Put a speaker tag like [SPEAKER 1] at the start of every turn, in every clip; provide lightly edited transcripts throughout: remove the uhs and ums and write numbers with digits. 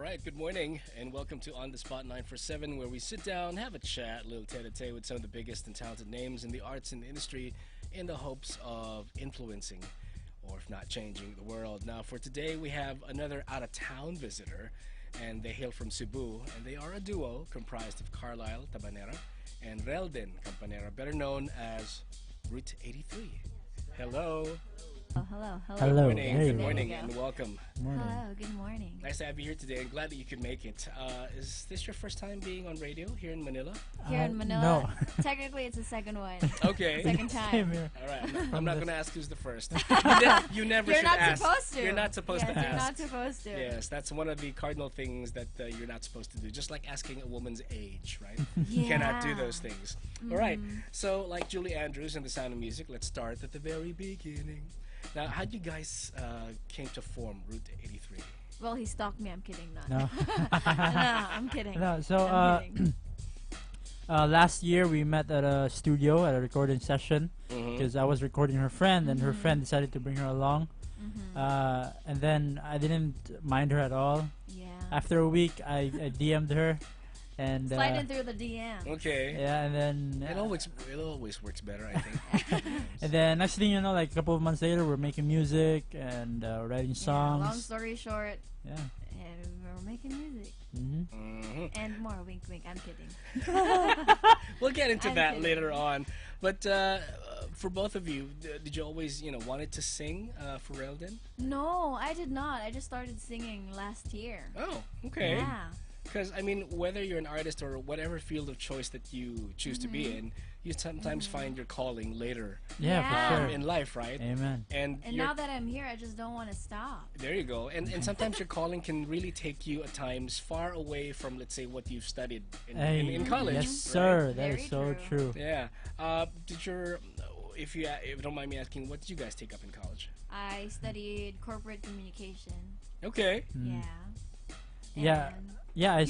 [SPEAKER 1] right, good morning, and welcome to On the Spot 947, where we sit down, have a chat, a little tete-a-tete with some of the biggest and talented names in the arts and industry in the hopes of influencing, or if not changing, the world. Now, for today, we have another out-of-town visitor, and they hail from Cebu, and they are a duo comprised of Carlisle Tabanera and Relden Campanera, better known as Route 83. Hello.
[SPEAKER 2] Oh, hello, hello.
[SPEAKER 1] Good
[SPEAKER 3] Hello.
[SPEAKER 1] morning,
[SPEAKER 3] Hey.
[SPEAKER 1] good
[SPEAKER 2] There
[SPEAKER 1] morning,
[SPEAKER 2] you go.
[SPEAKER 1] and welcome.
[SPEAKER 3] Morning.
[SPEAKER 2] Hello, good morning.
[SPEAKER 1] Nice to have you here today, and glad that you could make it. Is this your first time being on radio here in Manila?
[SPEAKER 2] Here in Manila,
[SPEAKER 3] No.
[SPEAKER 2] technically it's the second one.
[SPEAKER 1] Okay.
[SPEAKER 2] Second
[SPEAKER 3] Same
[SPEAKER 2] time.
[SPEAKER 3] here.
[SPEAKER 1] All right. I'm not going to ask who's the first. You never
[SPEAKER 2] You're
[SPEAKER 1] should
[SPEAKER 2] not
[SPEAKER 1] ask.
[SPEAKER 2] supposed to.
[SPEAKER 1] You're not supposed
[SPEAKER 2] yes,
[SPEAKER 1] to
[SPEAKER 2] You're
[SPEAKER 1] ask.
[SPEAKER 2] not supposed to.
[SPEAKER 1] Yes, that's one of the cardinal things that you're not supposed to do. Just like asking a woman's age, right? You cannot do those things. All right. So, like Julie Andrews and The Sound of Music, let's start at the very beginning. Now, how did you guys came to form Route 83?
[SPEAKER 2] Well, he stalked me. I'm kidding. Not.
[SPEAKER 3] No.
[SPEAKER 2] no, I'm kidding.
[SPEAKER 3] No, so
[SPEAKER 2] I'm kidding.
[SPEAKER 3] last year we met at a studio at a recording session
[SPEAKER 1] Mm-hmm.
[SPEAKER 3] because I was recording her friend and her friend decided to bring her along. And then I didn't mind her at all.
[SPEAKER 2] Yeah.
[SPEAKER 3] After a week, I DM'd her, and
[SPEAKER 2] Sliding through the DM.
[SPEAKER 1] Okay.
[SPEAKER 3] yeah, and then
[SPEAKER 1] It always works better, I think.
[SPEAKER 3] and then next thing you know, like a couple of months later, we're making music and writing
[SPEAKER 2] Yeah, long
[SPEAKER 3] songs.
[SPEAKER 2] story short,
[SPEAKER 3] Yeah.
[SPEAKER 2] and we're making music
[SPEAKER 3] Mm-hmm.
[SPEAKER 2] and more. Wink, wink. I'm kidding.
[SPEAKER 1] We'll get into
[SPEAKER 2] I'm
[SPEAKER 1] that
[SPEAKER 2] kidding.
[SPEAKER 1] later on. But for both of you, did you always, wanted to sing for Relden?
[SPEAKER 2] No, I did not. I just started singing last year.
[SPEAKER 1] Oh, okay.
[SPEAKER 2] Yeah.
[SPEAKER 1] Because, I mean, whether you're an artist or whatever field of choice that you choose to be in, you sometimes find your calling later
[SPEAKER 3] Yeah,
[SPEAKER 2] Yeah.
[SPEAKER 3] for sure.
[SPEAKER 1] in life, right?
[SPEAKER 3] Amen.
[SPEAKER 1] And
[SPEAKER 2] And
[SPEAKER 1] you're-
[SPEAKER 2] now that I'm here, I just don't want to stop.
[SPEAKER 1] there you go. And sometimes your calling can really take you at times far away from, let's say, what you've studied in college.
[SPEAKER 3] Yes,
[SPEAKER 1] right?
[SPEAKER 3] sir. That
[SPEAKER 2] Very
[SPEAKER 3] is so
[SPEAKER 2] true.
[SPEAKER 3] true.
[SPEAKER 1] Yeah. If you don't mind me asking, what did you guys take up in college?
[SPEAKER 2] I studied corporate communication.
[SPEAKER 1] Okay.
[SPEAKER 3] Mm.
[SPEAKER 2] Yeah.
[SPEAKER 3] Yeah.
[SPEAKER 2] And
[SPEAKER 3] Yeah,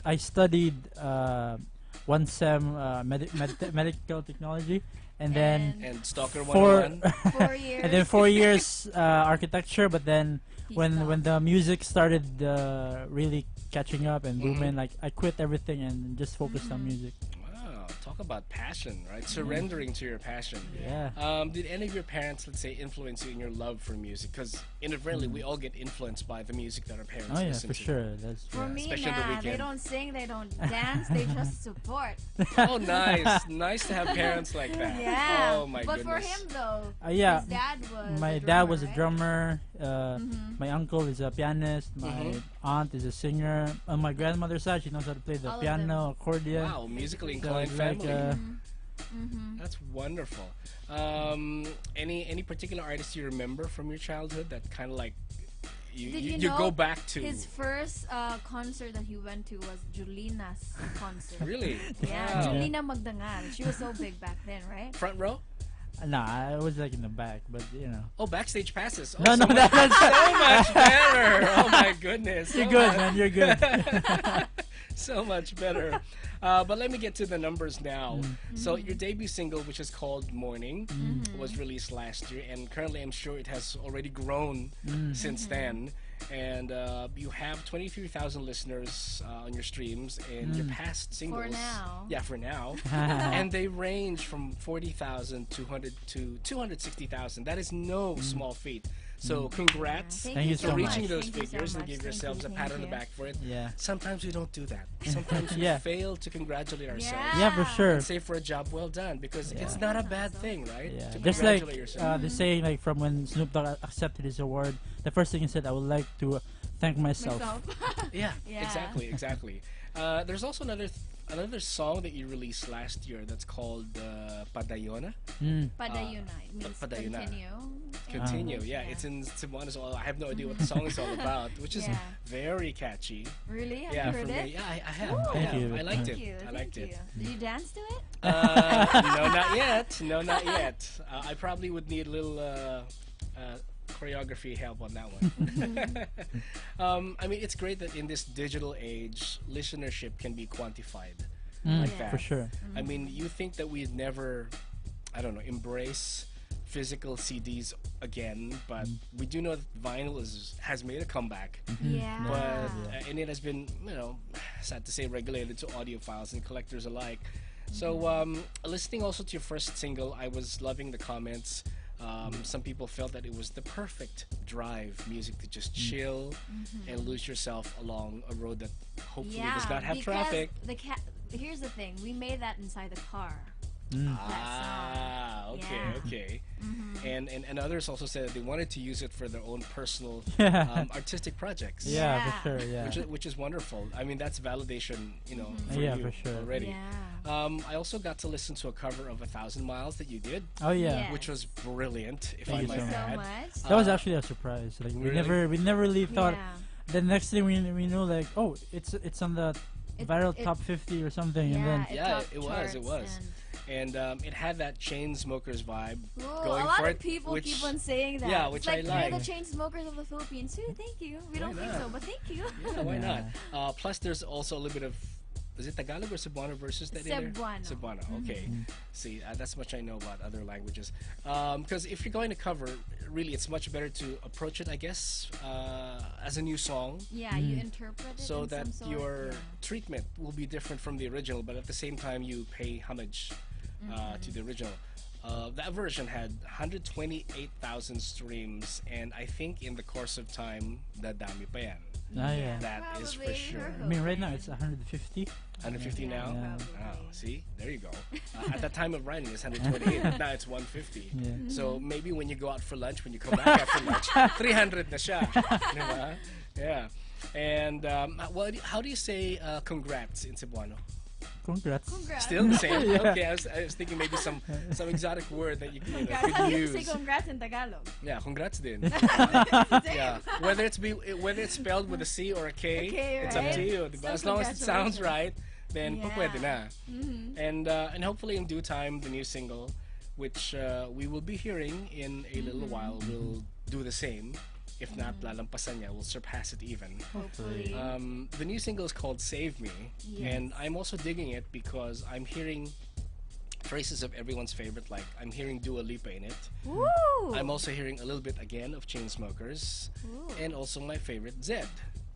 [SPEAKER 3] I studied one sem medical technology, and then
[SPEAKER 1] And Stalker
[SPEAKER 3] four
[SPEAKER 1] 101.
[SPEAKER 2] 4 years.
[SPEAKER 3] and then 4 years architecture. But then
[SPEAKER 2] He
[SPEAKER 3] when
[SPEAKER 2] stopped.
[SPEAKER 3] the music started really catching up and booming, like I quit everything and just focused on music.
[SPEAKER 1] Wow. Talk about passion, right? Surrendering to your passion.
[SPEAKER 3] Yeah.
[SPEAKER 1] Did any of your parents, let's say, influence you in your love for music? Because inadvertently, we all get influenced by the music that our parents
[SPEAKER 3] Oh yeah,
[SPEAKER 1] listen
[SPEAKER 3] for
[SPEAKER 1] to.
[SPEAKER 3] sure. That's
[SPEAKER 2] For
[SPEAKER 3] true.
[SPEAKER 2] me,
[SPEAKER 1] especially on the
[SPEAKER 2] nah, they
[SPEAKER 1] weekend.
[SPEAKER 2] don't sing, they don't dance, they just support.
[SPEAKER 1] Oh, nice. Nice to have parents like that.
[SPEAKER 2] Yeah.
[SPEAKER 1] Oh, my
[SPEAKER 2] but
[SPEAKER 1] goodness.
[SPEAKER 2] for him though,
[SPEAKER 3] Yeah.
[SPEAKER 2] his dad was.
[SPEAKER 3] My
[SPEAKER 2] a
[SPEAKER 3] dad was a
[SPEAKER 2] right?
[SPEAKER 3] drummer.
[SPEAKER 2] Mhm.
[SPEAKER 3] My uncle is a pianist. My aunt is a singer. On my grandmother's side, she knows how to play the
[SPEAKER 2] All of
[SPEAKER 3] piano, accordion.
[SPEAKER 1] Wow, musically
[SPEAKER 3] So
[SPEAKER 1] inclined
[SPEAKER 3] it's like,
[SPEAKER 1] family.
[SPEAKER 2] Mhm.
[SPEAKER 1] That's wonderful. Any particular artist you remember from your childhood that kind of like
[SPEAKER 2] Did
[SPEAKER 1] you
[SPEAKER 2] you know
[SPEAKER 1] go back to?
[SPEAKER 2] His first concert that he went to was Julina's concert.
[SPEAKER 1] Really?
[SPEAKER 2] Yeah,
[SPEAKER 1] Wow.
[SPEAKER 2] Julina Magdangal. She was so big back then, right?
[SPEAKER 1] Front row?
[SPEAKER 3] Nah, I was like in the back, but you know.
[SPEAKER 1] Oh, backstage passes. Oh,
[SPEAKER 3] No,
[SPEAKER 1] so
[SPEAKER 3] no,
[SPEAKER 1] much,
[SPEAKER 3] that's
[SPEAKER 1] so much better. Oh my goodness.
[SPEAKER 3] You're
[SPEAKER 1] So
[SPEAKER 3] good,
[SPEAKER 1] much-
[SPEAKER 3] man. You're good.
[SPEAKER 1] So much better. But let me get to the numbers now. So your debut single, which is called Morning, was released last year, and currently I'm sure it has already grown since then. And you have 23,000 listeners on your streams, and your past singles.
[SPEAKER 2] now.
[SPEAKER 1] Yeah, for now. And they range from 40,000 to 260,000. That is no small feat. So congrats
[SPEAKER 3] Thank you
[SPEAKER 1] for
[SPEAKER 3] so
[SPEAKER 1] reaching
[SPEAKER 3] much.
[SPEAKER 1] those
[SPEAKER 2] Thank you so
[SPEAKER 1] figures and
[SPEAKER 2] much.
[SPEAKER 1] give
[SPEAKER 2] Thank
[SPEAKER 1] yourselves
[SPEAKER 2] you,
[SPEAKER 1] a pat on the
[SPEAKER 2] thank you.
[SPEAKER 1] back for it.
[SPEAKER 3] Yeah.
[SPEAKER 1] Sometimes we don't do that. Sometimes we
[SPEAKER 3] Yeah.
[SPEAKER 1] fail to congratulate ourselves.
[SPEAKER 2] Yeah.
[SPEAKER 3] Yeah, for sure.
[SPEAKER 1] And say for a job well done, because it's not a bad thing, right?
[SPEAKER 3] Yeah.
[SPEAKER 1] To
[SPEAKER 3] Just like
[SPEAKER 1] congratulate yourself.
[SPEAKER 3] the saying, like from when Snoop Dogg accepted his award, the first thing he said, "I would like to thank myself."
[SPEAKER 2] Myself.
[SPEAKER 1] Yeah,
[SPEAKER 2] Yeah.
[SPEAKER 1] exactly. There's also another song that you released last year that's called Padayona.
[SPEAKER 2] Padayunay means
[SPEAKER 1] Padayunay.
[SPEAKER 2] continue.
[SPEAKER 1] Continue. Yeah,
[SPEAKER 2] Yeah.
[SPEAKER 1] it's in Cebuano as well. I have no idea what the song is all about, which is
[SPEAKER 2] Yeah.
[SPEAKER 1] very catchy.
[SPEAKER 2] Really? Have
[SPEAKER 1] Yeah,
[SPEAKER 2] you
[SPEAKER 1] for
[SPEAKER 2] heard
[SPEAKER 1] me.
[SPEAKER 2] it?
[SPEAKER 1] Yeah, I have.
[SPEAKER 2] Ooh.
[SPEAKER 1] I
[SPEAKER 3] Thank
[SPEAKER 1] have.
[SPEAKER 3] you.
[SPEAKER 1] I liked
[SPEAKER 2] Thank
[SPEAKER 1] it.
[SPEAKER 2] you.
[SPEAKER 1] I liked
[SPEAKER 2] thank
[SPEAKER 1] it.
[SPEAKER 2] you. Did you dance to it?
[SPEAKER 1] No, not yet. No, not yet. I probably would need a little choreography help on that one. I mean, it's great that in this digital age, listenership can be quantified like
[SPEAKER 2] Yes.
[SPEAKER 1] that.
[SPEAKER 3] For sure.
[SPEAKER 1] I mean, you think that we'd never, I don't know, embrace physical CDs again, but we do know that vinyl has made a comeback.
[SPEAKER 2] Yeah.
[SPEAKER 1] But and it has been, sad to say, regulated to audiophiles and collectors alike. So listening also to your first single, I was loving the comments. Some people felt that it was the perfect drive music to just chill and lose yourself along a road that hopefully does not have
[SPEAKER 2] because
[SPEAKER 1] traffic.
[SPEAKER 2] Here's the thing: we made that inside the car.
[SPEAKER 1] Ah, okay,
[SPEAKER 2] Yeah.
[SPEAKER 1] okay. And others also said that they wanted to use it for their own personal artistic projects.
[SPEAKER 3] Yeah,
[SPEAKER 2] Yeah.
[SPEAKER 3] for sure. Yeah.
[SPEAKER 1] Which is wonderful. I mean, that's validation, for
[SPEAKER 3] Yeah,
[SPEAKER 1] you
[SPEAKER 3] for sure.
[SPEAKER 1] already.
[SPEAKER 2] Yeah.
[SPEAKER 1] I also got to listen to a cover of 1,000 Miles that you did,
[SPEAKER 3] Oh yeah.
[SPEAKER 2] Yeah.
[SPEAKER 1] which was brilliant, if
[SPEAKER 3] Thank
[SPEAKER 1] I
[SPEAKER 3] you
[SPEAKER 1] might
[SPEAKER 3] so
[SPEAKER 2] So
[SPEAKER 1] add.
[SPEAKER 2] much.
[SPEAKER 3] That was
[SPEAKER 1] Uh,
[SPEAKER 3] actually a surprise. Like
[SPEAKER 1] really?
[SPEAKER 3] we never really thought.
[SPEAKER 2] Yeah.
[SPEAKER 3] The next thing we knew, like, oh, it's on the viral
[SPEAKER 2] it-
[SPEAKER 3] top 50 or something, and
[SPEAKER 2] Yeah,
[SPEAKER 3] then
[SPEAKER 1] Yeah,
[SPEAKER 2] topped
[SPEAKER 1] it was,
[SPEAKER 2] charts
[SPEAKER 1] it was. And it had that Chainsmokers vibe
[SPEAKER 2] Ooh,
[SPEAKER 1] going
[SPEAKER 2] a lot
[SPEAKER 1] for
[SPEAKER 2] of
[SPEAKER 1] it,
[SPEAKER 2] people
[SPEAKER 1] which-
[SPEAKER 2] keep on saying that.
[SPEAKER 1] yeah,
[SPEAKER 2] It's
[SPEAKER 1] which
[SPEAKER 2] like,
[SPEAKER 1] I like.
[SPEAKER 2] You're the chain smokers of the Philippines. Ooh, thank you. We don't think
[SPEAKER 1] not?
[SPEAKER 2] so, but thank you.
[SPEAKER 1] Yeah, why
[SPEAKER 3] Yeah.
[SPEAKER 1] not? Plus, there's also a little bit of, is it Tagalog or Cebuano versus that in there?
[SPEAKER 2] Cebuano.
[SPEAKER 1] Cebuano, okay. See, that's much I know about other languages. Because if you're going to cover, really, it's much better to approach it, I guess, as a new song,
[SPEAKER 2] Yeah, you interpret it
[SPEAKER 1] so
[SPEAKER 2] in
[SPEAKER 1] that
[SPEAKER 2] some sort.
[SPEAKER 1] your
[SPEAKER 2] yeah.
[SPEAKER 1] treatment will be different from the original, but at the same time, you pay homage to the original. That version had 128,000 streams, and I think in the course of time, dadami pa yan.
[SPEAKER 3] yeah.
[SPEAKER 1] That is for
[SPEAKER 2] Probably.
[SPEAKER 1] sure.
[SPEAKER 3] I mean, right now it's 150.
[SPEAKER 1] 150
[SPEAKER 2] Yeah,
[SPEAKER 1] now?
[SPEAKER 3] Yeah.
[SPEAKER 1] Oh, see? There you go. At the time of writing, it's 128, but now it's 150.
[SPEAKER 3] Yeah.
[SPEAKER 1] So maybe when you go out for lunch, when you come back after lunch, 300 na siya. Diba? Yeah. And how do you say congrats in Cebuano?
[SPEAKER 3] Congrats.
[SPEAKER 2] Congrats.
[SPEAKER 1] Still the same?
[SPEAKER 3] Yeah.
[SPEAKER 1] Okay, I was thinking maybe some exotic word that you could,
[SPEAKER 2] Congrats.
[SPEAKER 1] could
[SPEAKER 2] How do you
[SPEAKER 1] use.
[SPEAKER 2] say congrats in Tagalog?
[SPEAKER 1] Yeah, congrats din.
[SPEAKER 2] Same.
[SPEAKER 1] Yeah, whether it's spelled with a C or a K,
[SPEAKER 2] Okay,
[SPEAKER 1] it's up
[SPEAKER 2] right?
[SPEAKER 1] to you. Diba?
[SPEAKER 2] So
[SPEAKER 1] As long as it sounds
[SPEAKER 2] congratulations.
[SPEAKER 1] right, then
[SPEAKER 2] Yeah.
[SPEAKER 1] pwede na.
[SPEAKER 2] Mm-hmm.
[SPEAKER 1] And hopefully in due time, the new single, which we will be hearing in a little while, will do the same. If not, lalampasan niya, will surpass it even.
[SPEAKER 2] Hopefully.
[SPEAKER 1] The new single is called Save Me,
[SPEAKER 2] Yes.
[SPEAKER 1] and I'm also digging it because I'm hearing traces of everyone's favorite, like I'm hearing Dua Lipa in it.
[SPEAKER 2] Woo!
[SPEAKER 1] I'm also hearing a little bit again of Chainsmokers,
[SPEAKER 2] Ooh.
[SPEAKER 1] and also my favorite Zed.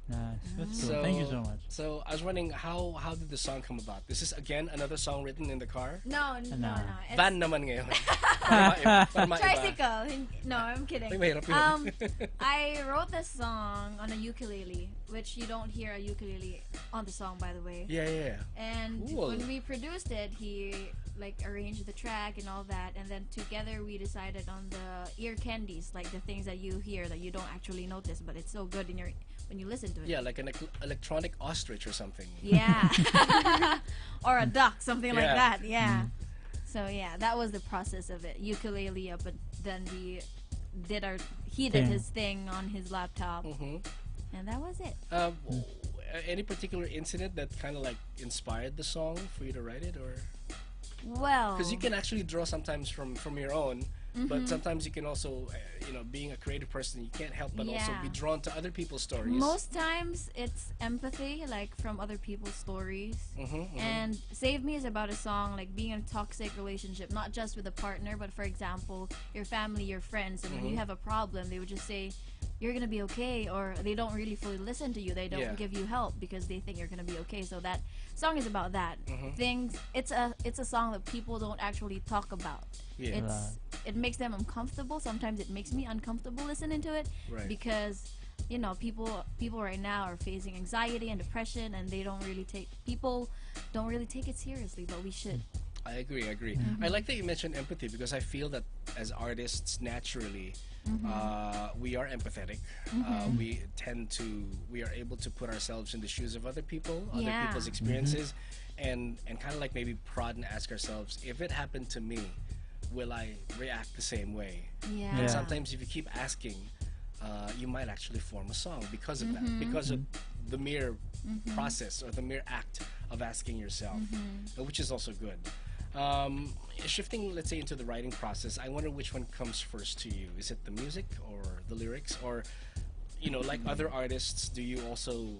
[SPEAKER 3] Nice. That's cool.
[SPEAKER 1] So,
[SPEAKER 3] Thank you so much.
[SPEAKER 1] So I was wondering, how did the song come about? This is again another song written in the car.
[SPEAKER 2] No. It's
[SPEAKER 1] Van naman ngayon. Para maiba.
[SPEAKER 2] tricycle. No, I'm kidding.
[SPEAKER 1] Ay, mahirap yun.
[SPEAKER 2] I wrote this song on a ukulele, which you don't hear a ukulele on the song, by the way.
[SPEAKER 1] Yeah, yeah.
[SPEAKER 2] And
[SPEAKER 1] Cool.
[SPEAKER 2] when we produced it, he arranged the track and all that, and then together we decided on the ear candies, like the things that you hear that you don't actually notice, but it's so good in your when you listen to it.
[SPEAKER 1] Yeah, like an electronic ostrich or something.
[SPEAKER 2] Yeah. Or a duck, something like
[SPEAKER 1] Yeah.
[SPEAKER 2] that. Yeah. So yeah, that was the process of it. Ukulele up, but then he did
[SPEAKER 3] Thing.
[SPEAKER 2] his thing on his laptop,
[SPEAKER 1] hmm
[SPEAKER 2] and that was it.
[SPEAKER 1] Any particular incident that kind of like inspired the song for you to write it, or
[SPEAKER 2] Well,
[SPEAKER 1] because you can actually draw sometimes from your own, but sometimes you can also, being a creative person, you can't help but also
[SPEAKER 2] Yeah.
[SPEAKER 1] be drawn to other people's stories.
[SPEAKER 2] most times it's empathy, like from other people's stories.
[SPEAKER 1] Mm-hmm.
[SPEAKER 2] And Save Me is about a song like being in a toxic relationship, not just with a partner, but for example, your family, your friends, and when you have a problem, they would just say, you're gonna be okay, or they don't really fully listen to you. They don't
[SPEAKER 1] Yeah.
[SPEAKER 2] give you help because they think you're gonna be okay. So that song is about that. Things. It's a song that people don't actually talk about.
[SPEAKER 1] Yeah.
[SPEAKER 2] It makes them uncomfortable. Sometimes it makes me uncomfortable listening to it
[SPEAKER 1] Right.
[SPEAKER 2] because people right now are facing anxiety and depression, and people don't really take it seriously, but we should.
[SPEAKER 1] I agree. I like that you mentioned empathy because I feel that as artists, naturally, we are empathetic. We are able to put ourselves in the shoes of other people, other
[SPEAKER 2] Yeah.
[SPEAKER 1] people's experiences, and kind of like maybe prod and ask ourselves, if it happened to me, will I react the same way?
[SPEAKER 2] Yeah.
[SPEAKER 1] And sometimes if you keep asking, you might actually form a song because of that, because of the mere process or the mere act of asking yourself, which is also good. Shifting, let's say, into the writing process, I wonder which one comes first to you. Is it the music or the lyrics, or like other artists, do you also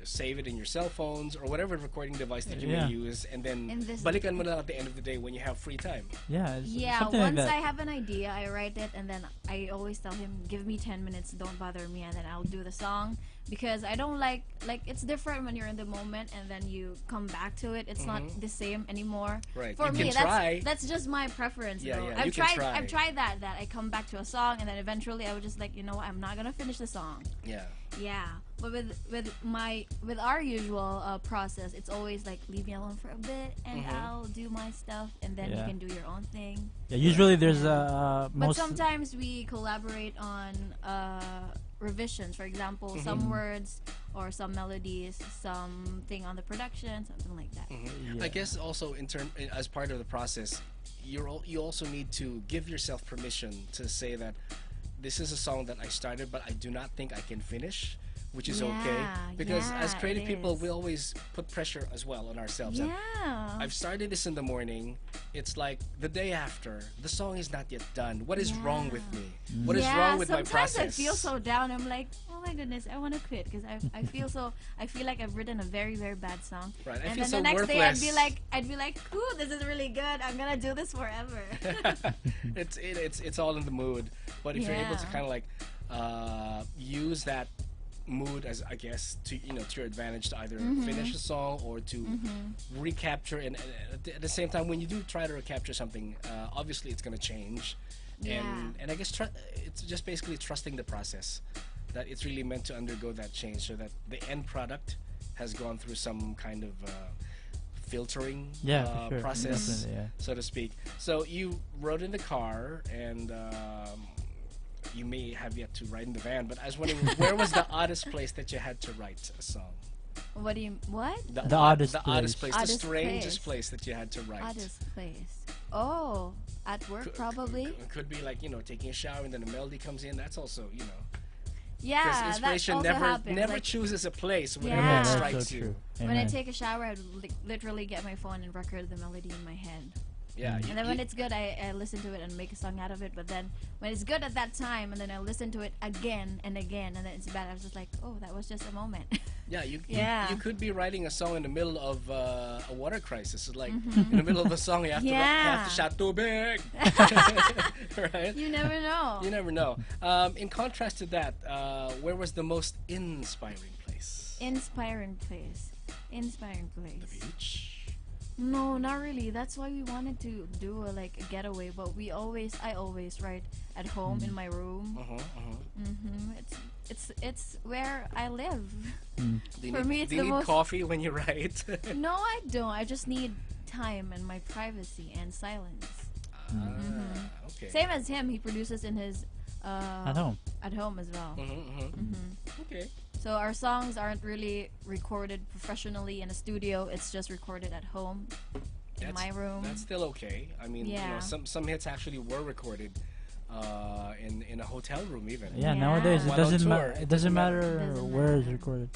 [SPEAKER 1] save it in your cell phones or whatever recording device that you
[SPEAKER 3] Yeah.
[SPEAKER 1] may use, and then
[SPEAKER 2] In this-
[SPEAKER 1] balikan mo na lang at the end of the day when you have free time.
[SPEAKER 3] Yeah, it's
[SPEAKER 2] Yeah,
[SPEAKER 3] something
[SPEAKER 2] once
[SPEAKER 3] like that.
[SPEAKER 2] I have an idea, I write it, and then I always tell him, "Give me 10 minutes, don't bother me," and then I'll do the song because I don't like it's different when you're in the moment and then you come back to it. It's not the same anymore.
[SPEAKER 1] Right.
[SPEAKER 2] For
[SPEAKER 1] You
[SPEAKER 2] me,
[SPEAKER 1] can try.
[SPEAKER 2] that's just my preference.
[SPEAKER 1] Yeah,
[SPEAKER 2] though.
[SPEAKER 1] yeah,
[SPEAKER 2] I've
[SPEAKER 1] you can
[SPEAKER 2] tried.
[SPEAKER 1] try.
[SPEAKER 2] I've tried that I come back to a song and then eventually I would just like, you know what, I'm not gonna finish the song.
[SPEAKER 1] Yeah.
[SPEAKER 2] Yeah, but with our usual process, it's always like leave me alone for a bit and I'll do my stuff and then you
[SPEAKER 3] Yeah.
[SPEAKER 2] can do your own thing.
[SPEAKER 3] Yeah, usually there's
[SPEAKER 2] But
[SPEAKER 3] most.
[SPEAKER 2] sometimes we collaborate on revisions. For example, some words or some melodies, something on the production, something like that.
[SPEAKER 3] Yeah.
[SPEAKER 1] I guess also as part of the process, you also need to give yourself permission to say that this is a song that I started, but I do not think I can finish, which is okay.
[SPEAKER 2] Yeah,
[SPEAKER 1] Because as
[SPEAKER 2] yeah,
[SPEAKER 1] creative
[SPEAKER 2] it
[SPEAKER 1] people,
[SPEAKER 2] is.
[SPEAKER 1] we always put pressure as well on ourselves. That
[SPEAKER 2] Yeah.
[SPEAKER 1] I've started this in the morning. It's like the day after, the song is not yet done. What is wrong with me? What is
[SPEAKER 2] Yeah,
[SPEAKER 1] wrong with my
[SPEAKER 2] sometimes
[SPEAKER 1] process?
[SPEAKER 2] I feel so down. I'm like, oh my goodness, I want to quit because I feel so. I feel like I've written a very very bad song.
[SPEAKER 1] Right, I
[SPEAKER 2] and
[SPEAKER 1] feel
[SPEAKER 2] then
[SPEAKER 1] so
[SPEAKER 2] the next day I'd
[SPEAKER 1] worthless.
[SPEAKER 2] be like, ooh, this is really good. I'm gonna do this forever.
[SPEAKER 1] it's all in the mood. But if you're able to
[SPEAKER 2] Yeah.
[SPEAKER 1] kind of like use that mood as, I guess, to to your advantage to either
[SPEAKER 2] Mm-hmm.
[SPEAKER 1] finish a song or to recapture, and at the same time when you do try to recapture something, obviously it's going to change.
[SPEAKER 2] Yeah.
[SPEAKER 1] And I guess it's just basically trusting the process, that it's really meant to undergo that change so that the end product has gone through some kind of filtering
[SPEAKER 3] Yeah, for sure.
[SPEAKER 1] process,
[SPEAKER 3] Definitely, yeah.
[SPEAKER 1] so to speak. So you rode in the car, and you may have yet to ride in the van, but I was wondering, where was the oddest place that you had to write a song?
[SPEAKER 2] What do you what?
[SPEAKER 3] The oddest
[SPEAKER 1] the oddest place,
[SPEAKER 2] Oddest
[SPEAKER 1] the strangest
[SPEAKER 2] place.
[SPEAKER 1] place that you had to write.
[SPEAKER 2] Oddest place. Oh, at work probably.
[SPEAKER 1] Could be like taking a shower and then a melody comes in. That's also because
[SPEAKER 2] Yeah, that
[SPEAKER 1] inspiration
[SPEAKER 2] also happens.
[SPEAKER 1] never
[SPEAKER 2] like,
[SPEAKER 1] chooses a place whenever
[SPEAKER 2] Yeah.
[SPEAKER 1] it
[SPEAKER 3] that's
[SPEAKER 1] strikes
[SPEAKER 3] so
[SPEAKER 1] you.
[SPEAKER 3] true.
[SPEAKER 2] when I
[SPEAKER 3] Amen.
[SPEAKER 2] take a shower, I would literally get my phone and record the melody in my head.
[SPEAKER 1] Yeah,
[SPEAKER 2] And then when it's good, I listen to it and make a song out of it. But then when it's good at that time, and then I listen to it again and again, and then it's bad, I was just like, oh, that was just a moment.
[SPEAKER 1] yeah,
[SPEAKER 2] Yeah.
[SPEAKER 1] you could be writing a song in the middle of a water crisis. It's like in the middle of the song, you have to
[SPEAKER 2] Yeah.
[SPEAKER 1] shout too big, right?
[SPEAKER 2] You never know.
[SPEAKER 1] You never know. In contrast to that, where was the most inspiring place?
[SPEAKER 2] Inspiring place. Inspiring place.
[SPEAKER 1] The beach.
[SPEAKER 2] No, not really. That's why we wanted to do a getaway. But I always write at home in my room. It's where I live.
[SPEAKER 1] Do you
[SPEAKER 2] For
[SPEAKER 1] need,
[SPEAKER 2] me, it's
[SPEAKER 1] do you
[SPEAKER 2] the
[SPEAKER 1] need
[SPEAKER 2] most-
[SPEAKER 1] coffee when you write?
[SPEAKER 2] No, I don't. I just need time and my privacy and silence.
[SPEAKER 1] Okay.
[SPEAKER 2] Same as him. He produces in his
[SPEAKER 3] At home.
[SPEAKER 2] at home as well.
[SPEAKER 1] Okay.
[SPEAKER 2] So our songs aren't really recorded professionally in a studio. It's just recorded at home in my room.
[SPEAKER 1] That's still okay. I mean,
[SPEAKER 2] Yeah.
[SPEAKER 1] some hits actually were recorded in a hotel room even.
[SPEAKER 3] Yeah,
[SPEAKER 2] Yeah.
[SPEAKER 3] nowadays
[SPEAKER 1] While on tour,
[SPEAKER 3] it doesn't matter
[SPEAKER 2] Doesn't
[SPEAKER 3] where it's
[SPEAKER 2] matter.
[SPEAKER 3] recorded.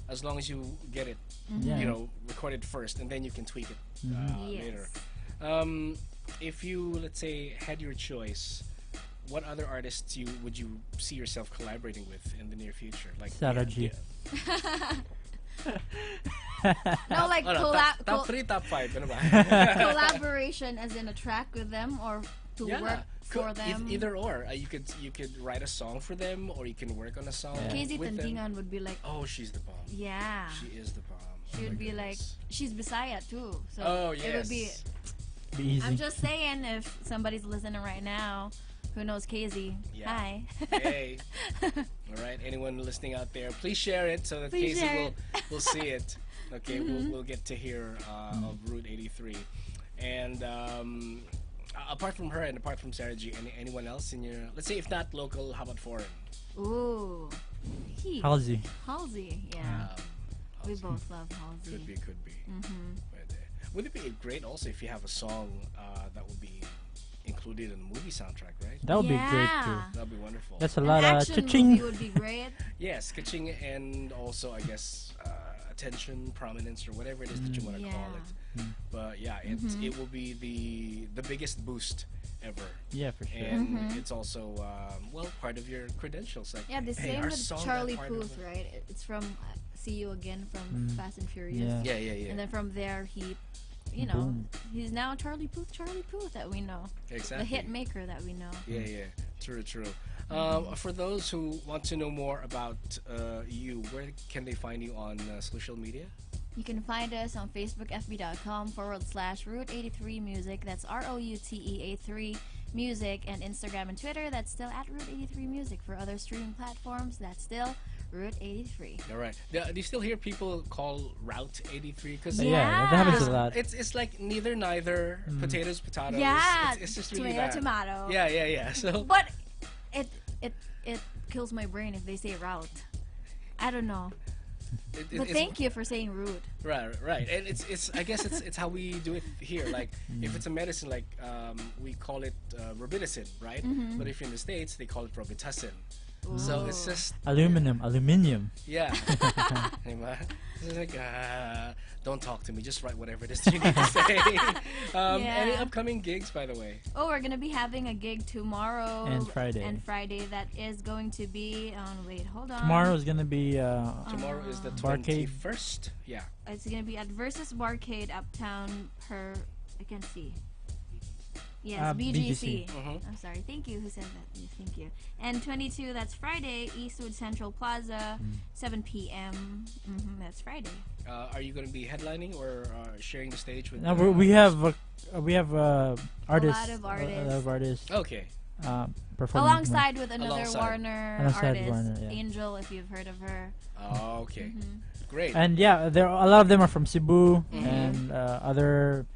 [SPEAKER 1] As long as you get it,
[SPEAKER 3] Yeah.
[SPEAKER 1] recorded first, and then you can tweak it
[SPEAKER 2] Yes.
[SPEAKER 1] later. If you, let's say, had your choice, what other artists would you see yourself collaborating with in the near future? Like
[SPEAKER 3] Sarah G.
[SPEAKER 2] No, like
[SPEAKER 1] top 3, top 5, ano ba?
[SPEAKER 2] collaboration as in a track with them or to work for them.
[SPEAKER 1] Either or. You could write a song for them, or you can work on a song
[SPEAKER 3] Yeah.
[SPEAKER 2] Casey
[SPEAKER 1] with them.
[SPEAKER 2] Tantingan would be like,
[SPEAKER 1] Oh, she's the bomb.
[SPEAKER 2] yeah.
[SPEAKER 1] She is the bomb.
[SPEAKER 2] She
[SPEAKER 1] Oh
[SPEAKER 2] would
[SPEAKER 1] my
[SPEAKER 2] be like,
[SPEAKER 1] goodness.
[SPEAKER 2] she's Bisaya too. So
[SPEAKER 1] Oh
[SPEAKER 2] it would be.
[SPEAKER 1] yes.
[SPEAKER 3] Be easy.
[SPEAKER 2] I'm just saying, if somebody's listening right now, who knows Casey?
[SPEAKER 1] Yeah.
[SPEAKER 2] Hi.
[SPEAKER 1] Hey. All right. Anyone listening out there, please share it so that
[SPEAKER 2] Please
[SPEAKER 1] Casey
[SPEAKER 2] share
[SPEAKER 1] will see it. Okay, we'll get to hear of Route 83. And apart from her and apart from Sarah G, anyone else in your, let's say if not local, how about foreign?
[SPEAKER 2] Ooh.
[SPEAKER 3] Halsey.
[SPEAKER 2] Halsey. Yeah. We
[SPEAKER 1] Halsey.
[SPEAKER 2] both love Halsey.
[SPEAKER 1] Could be. Pwede. Would it be great also if you have a song that would be included in a movie soundtrack, right?
[SPEAKER 3] That would be great too.
[SPEAKER 2] Yeah.
[SPEAKER 1] That'd be wonderful.
[SPEAKER 3] That's a
[SPEAKER 2] An
[SPEAKER 3] lot of
[SPEAKER 2] action
[SPEAKER 3] cha-ching.
[SPEAKER 2] movie would be great.
[SPEAKER 1] Yes, catching, and also I guess attention, prominence, or whatever it is that you want to call
[SPEAKER 2] Yeah.
[SPEAKER 1] it. But yeah, it will be the biggest boost ever,
[SPEAKER 3] Yeah, for sure.
[SPEAKER 1] and it's also part of your credentials. Like
[SPEAKER 2] Yeah, the
[SPEAKER 1] hey,
[SPEAKER 2] same
[SPEAKER 1] our
[SPEAKER 2] with
[SPEAKER 1] song got
[SPEAKER 2] Charlie
[SPEAKER 1] part of
[SPEAKER 2] Puth,
[SPEAKER 1] it.
[SPEAKER 2] right? It's from See You Again from Fast and Furious.
[SPEAKER 3] Yeah.
[SPEAKER 1] Yeah.
[SPEAKER 2] And then from there, he, you know,
[SPEAKER 3] Boom.
[SPEAKER 2] he's now Charlie Puth that we know.
[SPEAKER 1] Exactly.
[SPEAKER 2] The hit maker that we know.
[SPEAKER 1] Yeah. True. For those who want to know more about you, where can they find you on social media?
[SPEAKER 2] You can find us on Facebook, fb.com/Route83Music. That's ROUTEA3 Music. And Instagram and Twitter, that's still at Route83Music. For other streaming platforms, that's still Route 83.
[SPEAKER 1] All right. Do you still hear people call Route 83? Because
[SPEAKER 3] Yeah, that happens a lot.
[SPEAKER 1] it's like neither, potatoes, potatoes.
[SPEAKER 2] Yeah,
[SPEAKER 1] It's just really
[SPEAKER 2] tomato,
[SPEAKER 1] bad.
[SPEAKER 2] tomato.
[SPEAKER 1] Yeah. So
[SPEAKER 2] But it kills my brain if they say route. I don't know. But thank you for saying rude.
[SPEAKER 1] Right. And it's I guess it's how we do it here. Like if it's a medicine, like we call it Robitussin, right? But if you're in the States, they call it Robitussin. So it's just
[SPEAKER 3] Aluminium.
[SPEAKER 1] yeah. Diba? It's like don't talk to me. Just write whatever it is you need to say. Any
[SPEAKER 2] Yeah.
[SPEAKER 1] upcoming gigs, by the way?
[SPEAKER 2] Oh, we're gonna be having a gig tomorrow
[SPEAKER 3] And Friday.
[SPEAKER 2] That is going to be on. Wait, hold on.
[SPEAKER 3] Tomorrow is gonna be
[SPEAKER 1] Tomorrow is the
[SPEAKER 3] Barcade.
[SPEAKER 1] 21st. Yeah.
[SPEAKER 2] It's gonna be at Versus Barcade Uptown per. I can see. Yes, BGC. I'm sorry. Thank you. Who said that? Yes, thank you. And 22. That's Friday. Eastwood Central Plaza, 7 p.m. That's Friday.
[SPEAKER 1] Are you going to be headlining or sharing the stage with?
[SPEAKER 3] No, we have artists.
[SPEAKER 2] A lot of
[SPEAKER 3] A lot of artists
[SPEAKER 1] Okay.
[SPEAKER 3] performing.
[SPEAKER 2] Alongside with another
[SPEAKER 1] Alongside.
[SPEAKER 2] Warner
[SPEAKER 3] Alongside
[SPEAKER 2] artist,
[SPEAKER 3] Warner, yeah.
[SPEAKER 2] Angel, if you've heard of her.
[SPEAKER 1] Okay. Great.
[SPEAKER 3] And yeah, there a lot of them are from Cebu and other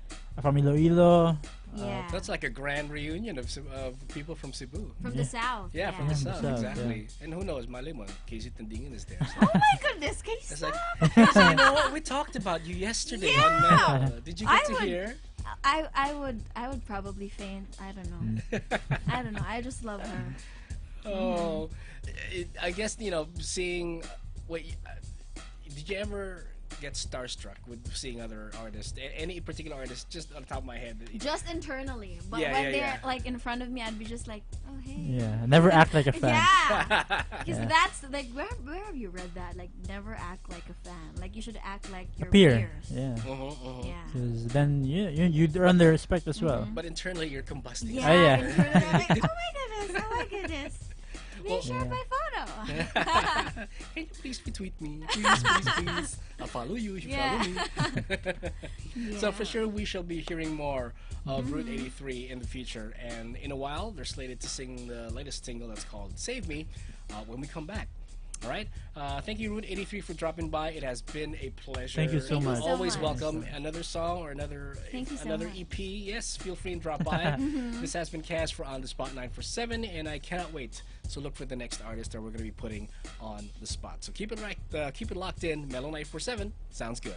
[SPEAKER 3] from Iloilo.
[SPEAKER 2] Yeah.
[SPEAKER 1] That's like a grand reunion of people from Cebu.
[SPEAKER 2] From the South.
[SPEAKER 1] Yeah, from the
[SPEAKER 3] From the
[SPEAKER 1] south,
[SPEAKER 3] south,
[SPEAKER 1] exactly. And who knows, Malimon, Casey Tandingan is there. So.
[SPEAKER 2] Oh my goodness, can you
[SPEAKER 1] It's
[SPEAKER 2] stop?
[SPEAKER 1] like, Casey, you know what? We talked about you yesterday on
[SPEAKER 2] Yeah.
[SPEAKER 1] Mel. Did you get
[SPEAKER 2] I
[SPEAKER 1] to
[SPEAKER 2] would-
[SPEAKER 1] hear?
[SPEAKER 2] I would probably faint. I don't know. I don't know. I just love her.
[SPEAKER 1] Oh, I guess, seeing. Wait, did you ever get starstruck with seeing other artists? Any particular artist, just on the top of my head?
[SPEAKER 2] Just internally, but
[SPEAKER 1] Yeah,
[SPEAKER 2] when
[SPEAKER 1] yeah,
[SPEAKER 2] they're
[SPEAKER 1] yeah.
[SPEAKER 2] like in front of me, I'd be just like, oh hey.
[SPEAKER 3] Yeah, never act like a fan.
[SPEAKER 2] Yeah, because
[SPEAKER 3] Yeah.
[SPEAKER 2] that's like where have you read that? Like never act like a fan. Like you should act like your
[SPEAKER 3] Peer.
[SPEAKER 2] peers.
[SPEAKER 3] Yeah.
[SPEAKER 2] Yeah.
[SPEAKER 3] Because then you earn their respect as well.
[SPEAKER 1] But internally, you're combusting.
[SPEAKER 2] Yeah.
[SPEAKER 3] yeah.
[SPEAKER 2] Internally, I'm like, oh my goodness, oh my goodness. Please share
[SPEAKER 3] Yeah.
[SPEAKER 2] my photo.
[SPEAKER 1] Can you please retweet me? Please. I'll follow you if you
[SPEAKER 2] Yeah.
[SPEAKER 1] follow me. So for
[SPEAKER 2] Yeah.
[SPEAKER 1] sure, we shall be hearing more of Route 83 in the future. And in a while, they're slated to sing the latest single that's called Save Me when we come back. All right. Thank you, Route 83, for dropping by. It has been a pleasure.
[SPEAKER 3] Thank you so
[SPEAKER 2] Thank you
[SPEAKER 3] much.
[SPEAKER 2] so
[SPEAKER 1] Always
[SPEAKER 2] much.
[SPEAKER 1] welcome another song or another
[SPEAKER 2] Thank you so
[SPEAKER 1] another
[SPEAKER 2] much.
[SPEAKER 1] EP. Yes, feel free and drop by. This has been Cass for On the Spot 947, and I cannot wait to look for the next artist that we're going to be putting on the spot. So keep it locked in. Mellow 947 sounds good.